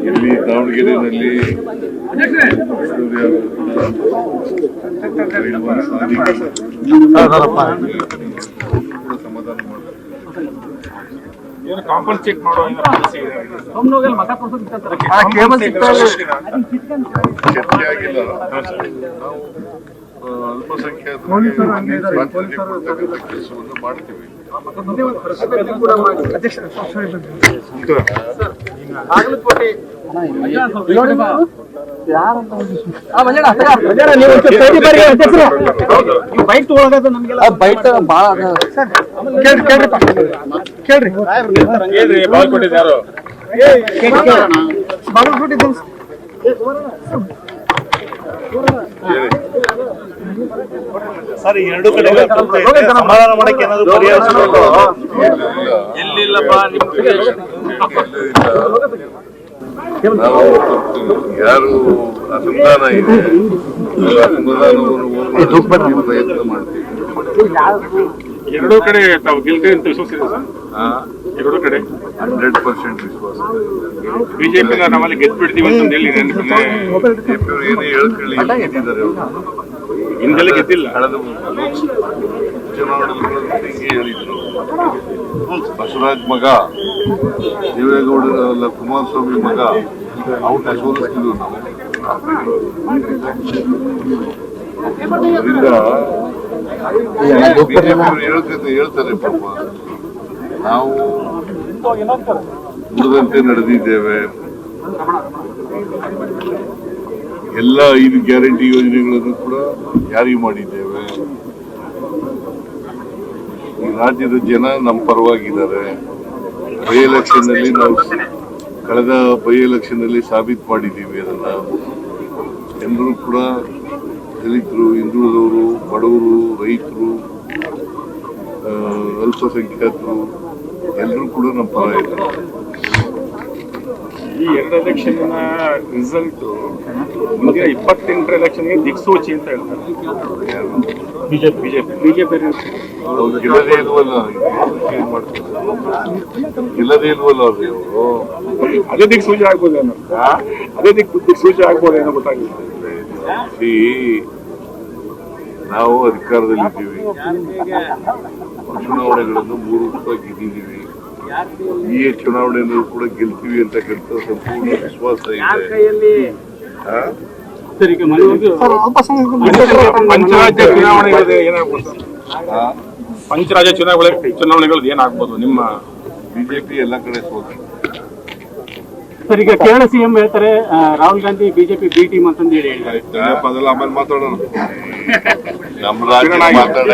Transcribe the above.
ಇಲ್ಲಿ ದಾವಣಗೆರೆಯಲ್ಲಿ ಸಮಾಧಾನ ಕಾಂಪನ್ಸೇಟ್ ಮಾಡೋ ಚರ್ಚೆ ಆಗಿಲ್ಲ. ನಾವು ಅಲ್ಪಸಂಖ್ಯಾತರಿಗೆ ಕೊಡ್ತಕ್ಕಂಥ ಕೆಲಸವನ್ನು ಮಾಡ್ತೀವಿ. ಸರ್, ಎರಡು ಕಡೆ ಸಮಾಧಾನ ಮಾಡಕ್ಕೆ ಏನಾದ್ರು ಪರಿಹಾರ ನಾವು ಯಾರು ಅಸಮಾಧಾನ ಇದೆ ಅಸಮಾಧಾನವನ್ನು ಪ್ರಯತ್ನ ಮಾಡ್ತೀವಿ. ಎರಡೂ ಕಡೆ ತಾವು ಗೆಲ್ತೇವೆ ಅಂತ ವಿಶ್ವಾಸ ಇದೆ ಸರ್. ಎರಡೂ ಕಡೆ 100% ವಿಶ್ವಾಸ. ಬಿಜೆಪಿ ನಾವಲ್ಲಿ ಗೆದ್ದು ಬಿಡ್ತೀವಿ ಅಂತ ಹೇಳಿ ಬಿಜೆಪಿಯವರು ಏನೇ ಹೇಳ್ಕೊಳ್ಳಿ ಗೆದ್ದಿದ್ದಾರೆ. ಅವರು ಹಿಂದೆಲ್ಲ ಗೆದ್ದಿಲ್ಲ. ಕಳೆದ ಚುನಾವಣೆಗಳು ಹೀಗೆ ಹೇಳಿದ್ರು. ಬಸವರಾಜ್ ಮಗ, ದೇವೇಗೌಡ ಕುಮಾರಸ್ವಾಮಿ ಮಗ, ಔಟ ಸೋಲಿಸ್ತಿದ್ರು ನಾವು. ಅದರಿಂದ ಹೇಳ್ತಾರೆ ಪಾಪ, ನಾವು ನುಡಿದಂತೆ ನಡೆದಿದ್ದೇವೆ. ಎಲ್ಲ 5 ಗ್ಯಾರಂಟಿ ಯೋಜನೆಗಳನ್ನು ಕೂಡ ಜಾರಿ ಮಾಡಿದ್ದೇವೆ. ಈ ರಾಜ್ಯದ ಜನ ನಮ್ಮ ಪರವಾಗಿದ್ದಾರೆ. ಬೈ ಎಲೆಕ್ಷನ್ ನಲ್ಲಿ ನಾವು ಕಳೆದ ಬೈ ಎಲೆಕ್ಷನ್ ನಲ್ಲಿ ಸಾಬೀತು ಮಾಡಿದ್ದೀವಿ. ಅದನ್ನ ಎಲ್ಲರೂ ಕೂಡ ದಲಿತರು, ಹಿಂದುಳಿದವರು, ಬಡವರು, ರೈತರು, ಅಲ್ಪಸಂಖ್ಯಾತರು ಎಲ್ಲರೂ ಕೂಡ ನಮ್ಮ ಪರ ಇದ್ದಾರೆ. ಈ 2 ಎಲೆಕ್ಷನ್ ರಿಸಲ್ಟ್ ಮುಂದಿನ 28 ಎಲೆಕ್ಷನ್ಗೆ ದಿಕ್ಸೂಚಿ ಅಂತ ಹೇಳ್ತಾರೆ. ಬಿಜೆಪಿ ಗೆಲ್ಲದೇ ಇಲ್ವಲ್ಲ, ಏನ್ ಮಾಡ್ತಾರೆ? ಗೆಲ್ಲದೇ ಇಲ್ವಲ್ಲ ಅವ್ರಿಗೆ ಅವರು. ಅದೇ ದಿಕ್ಸೂಚಿ ಆಗ್ಬೋದೇನೋ, ಅದೇ ದಿಕ್ಸೂಚಿ ಆಗ್ಬೋದೇನೋ ಗೊತ್ತಾಗಿಲ್ಲ. ನಾವು ಅಧಿಕಾರದಲ್ಲಿದ್ದೀವಿ. ಚುನಾವಣೆಗಳನ್ನು 3 ರೂಪಾಯಿ ಗೆದ್ದಿದ್ದೀವಿ. ಈ ಚುನಾವಣೆಯನ್ನು ಕೂಡ ಗೆಲ್ತೀವಿ ಅಂತಕ್ಕಂಥ ಸಂಪೂರ್ಣ ವಿಶ್ವಾಸ ಇದೆ. ಪಂಚರಾಜ್ಯ ಚುನಾವಣೆಗಳು ಏನಾಗ್ಬೋದು? ಪಂಚರಾಜ್ಯ ಚುನಾವಣೆಗಳು ಏನಾಗ್ಬೋದು? ನಿಮ್ಮ ಬಿಜೆಪಿ ಎಲ್ಲ ಕಡೆ ಸೋತು. ಸರ್, ಈಗ ಕೇರಳ ಸಿಎಂ ಹೇಳ್ತಾರೆ Rahul Gandhi BJP B team ಅಂತಂದು ಹೇಳಿ ಅದೆಲ್ಲ ಆಮೇಲೆ ಮಾತಾಡೋಣ. ನಮ್ಮ ರಾಜ್ಯ ಮಾತಾಡ